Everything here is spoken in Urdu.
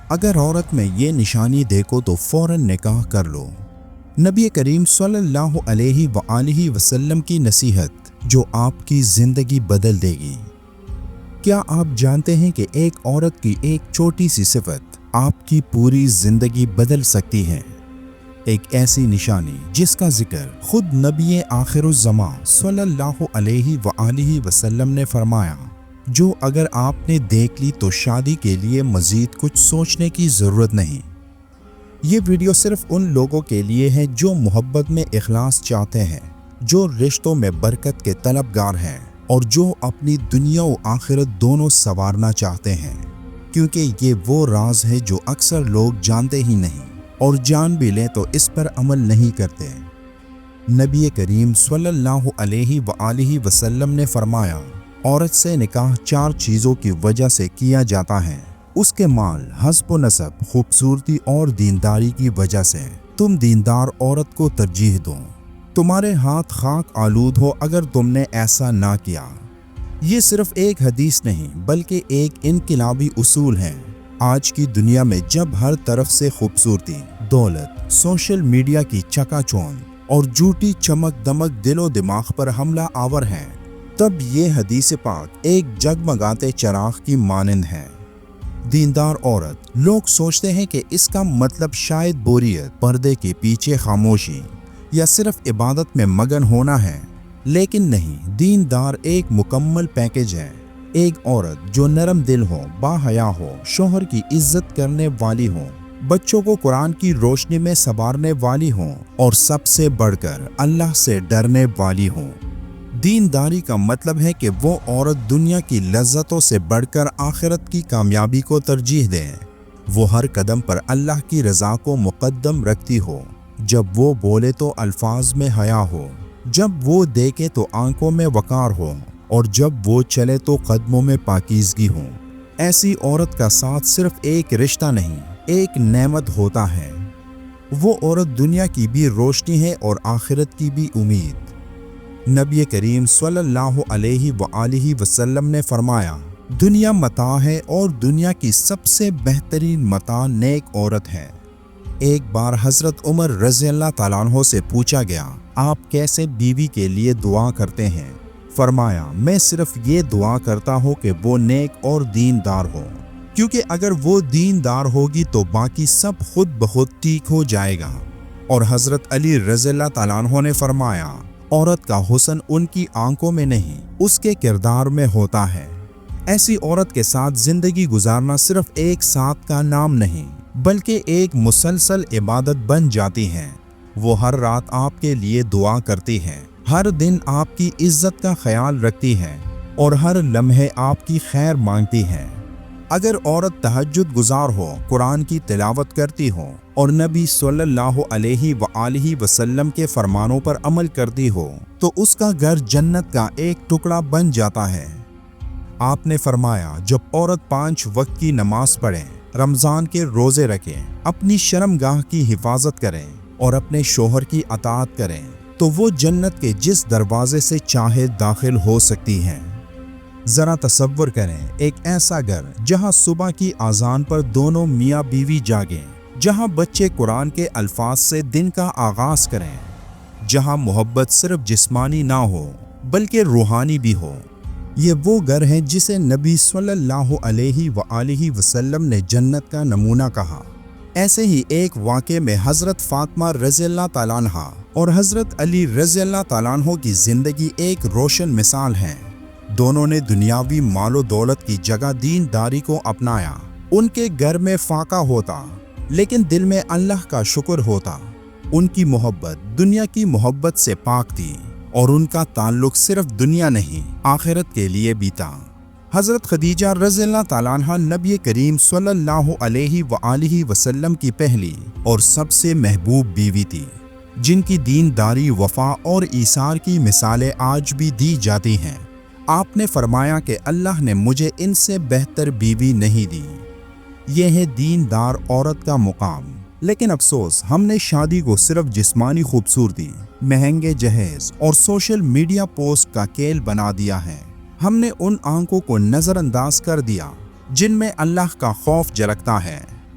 اگر عورت میں یہ نشانی دیکھو تو فوراً نکاح کر لو۔ نبی کریم صلی اللہ علیہ وآلہ وسلم کی نصیحت جو آپ کی زندگی بدل دے گی۔ کیا آپ جانتے ہیں کہ ایک عورت کی ایک چھوٹی سی صفت آپ کی پوری زندگی بدل سکتی ہے؟ ایک ایسی نشانی جس کا ذکر خود نبی آخر الزمان صلی اللہ علیہ وآلہ وسلم نے فرمایا، جو اگر آپ نے دیکھ لی تو شادی کے لیے مزید کچھ سوچنے کی ضرورت نہیں۔ یہ ویڈیو صرف ان لوگوں کے لیے ہے جو محبت میں اخلاص چاہتے ہیں، جو رشتوں میں برکت کے طلبگار ہیں اور جو اپنی دنیا و آخرت دونوں سنوارنا چاہتے ہیں، کیونکہ یہ وہ راز ہے جو اکثر لوگ جانتے ہی نہیں اور جان بھی لیں تو اس پر عمل نہیں کرتے۔ نبی کریم صلی اللہ علیہ وآلہ وسلم نے فرمایا، عورت سے نکاح 4 چیزوں کی وجہ سے کیا جاتا ہے، اس کے مال، حسب و نسب، خوبصورتی اور دینداری کی وجہ سے۔ تم دیندار عورت کو ترجیح دو، تمہارے ہاتھ خاک آلود ہو اگر تم نے ایسا نہ کیا۔ یہ صرف ایک حدیث نہیں بلکہ ایک انقلابی اصول ہے۔ آج کی دنیا میں جب ہر طرف سے خوبصورتی، دولت، سوشل میڈیا کی چکا چوند اور جھوٹی چمک دمک دل و دماغ پر حملہ آور ہے، تب یہ حدیث پاک ایک جگمگاتے چراغ کی مانند ہے۔ دیندار عورت، لوگ سوچتے ہیں کہ اس کا مطلب شاید بوریت، پردے کے پیچھے خاموشی یا صرف عبادت میں مگن ہونا ہے، لیکن نہیں، دیندار ایک مکمل پیکیج ہے۔ ایک عورت جو نرم دل ہو، با حیا ہو، شوہر کی عزت کرنے والی ہو، بچوں کو قرآن کی روشنی میں سنوارنے والی ہو اور سب سے بڑھ کر اللہ سے ڈرنے والی ہو۔ دینداری کا مطلب ہے کہ وہ عورت دنیا کی لذتوں سے بڑھ کر آخرت کی کامیابی کو ترجیح دے۔ وہ ہر قدم پر اللہ کی رضا کو مقدم رکھتی ہو، جب وہ بولے تو الفاظ میں حیا ہو، جب وہ دیکھے تو آنکھوں میں وقار ہو اور جب وہ چلے تو قدموں میں پاکیزگی ہو۔ ایسی عورت کا ساتھ صرف ایک رشتہ نہیں، ایک نعمت ہوتا ہے۔ وہ عورت دنیا کی بھی روشنی ہے اور آخرت کی بھی امید۔ نبی کریم صلی اللہ علیہ وآلہ وسلم نے فرمایا، دنیا متاع ہے اور دنیا کی سب سے بہترین متاع نیک عورت ہے۔ ایک بار حضرت عمر رضی اللہ تعالیٰ عنہ سے پوچھا گیا، آپ کیسے بیوی کے لیے دعا کرتے ہیں؟ فرمایا، میں صرف یہ دعا کرتا ہوں کہ وہ نیک اور دیندار ہو، کیونکہ اگر وہ دیندار ہوگی تو باقی سب خود بخود ٹھیک ہو جائے گا۔ اور حضرت علی رضی اللہ تعالیٰ عنہ نے فرمایا، عورت کا حسن ان کی آنکھوں میں نہیں، اس کے کردار میں ہوتا ہے۔ ایسی عورت کے ساتھ زندگی گزارنا صرف ایک ساتھ کا نام نہیں بلکہ ایک مسلسل عبادت بن جاتی ہے۔ وہ ہر رات آپ کے لیے دعا کرتی ہے، ہر دن آپ کی عزت کا خیال رکھتی ہے اور ہر لمحے آپ کی خیر مانگتی ہے۔ اگر عورت تہجد گزار ہو، قرآن کی تلاوت کرتی ہو اور نبی صلی اللہ علیہ وآلہ وسلم کے فرمانوں پر عمل کرتی ہو تو اس کا گھر جنت کا ایک ٹکڑا بن جاتا ہے۔ آپ نے فرمایا، جب عورت 5 وقت کی نماز پڑھے، رمضان کے روزے رکھے، اپنی شرمگاہ کی حفاظت کرے اور اپنے شوہر کی اطاعت کرے تو وہ جنت کے جس دروازے سے چاہے داخل ہو سکتی ہے۔ ذرا تصور کریں، ایک ایسا گھر جہاں صبح کی اذان پر دونوں میاں بیوی جاگیں، جہاں بچے قرآن کے الفاظ سے دن کا آغاز کریں، جہاں محبت صرف جسمانی نہ ہو بلکہ روحانی بھی ہو۔ یہ وہ گھر ہے جسے نبی صلی اللہ علیہ وآلہ وسلم نے جنت کا نمونہ کہا۔ ایسے ہی ایک واقعے میں حضرت فاطمہ رضی اللہ تعالیٰ عنہ اور حضرت علی رضی اللہ تعالیٰ عنہ کی زندگی ایک روشن مثال ہے۔ دونوں نے دنیاوی مال و دولت کی جگہ دینداری کو اپنایا۔ ان کے گھر میں فاقہ ہوتا لیکن دل میں اللہ کا شکر ہوتا۔ ان کی محبت دنیا کی محبت سے پاک تھی اور ان کا تعلق صرف دنیا نہیں، آخرت کے لیے بھی تھا۔ حضرت خدیجہ رضی اللہ تعالیٰ عنہ نبی کریم صلی اللہ علیہ وآلہ وسلم کی پہلی اور سب سے محبوب بیوی تھی، جن کی دینداری، وفا اور ایثار کی مثالیں آج بھی دی جاتی ہیں۔ آپ نے فرمایا کہ اللہ نے مجھے ان سے بہتر بیوی نہیں دی۔ یہ ہے دیندار عورت کا مقام۔ لیکن افسوس، ہم نے شادی کو صرف جسمانی خوبصورتی، مہنگے جہیز اور سوشل میڈیا پوسٹ کا کھیل بنا دیا ہے۔ ہم نے ان آنکھوں کو نظر انداز کر دیا جن میں اللہ کا خوف جھلکتا ہے،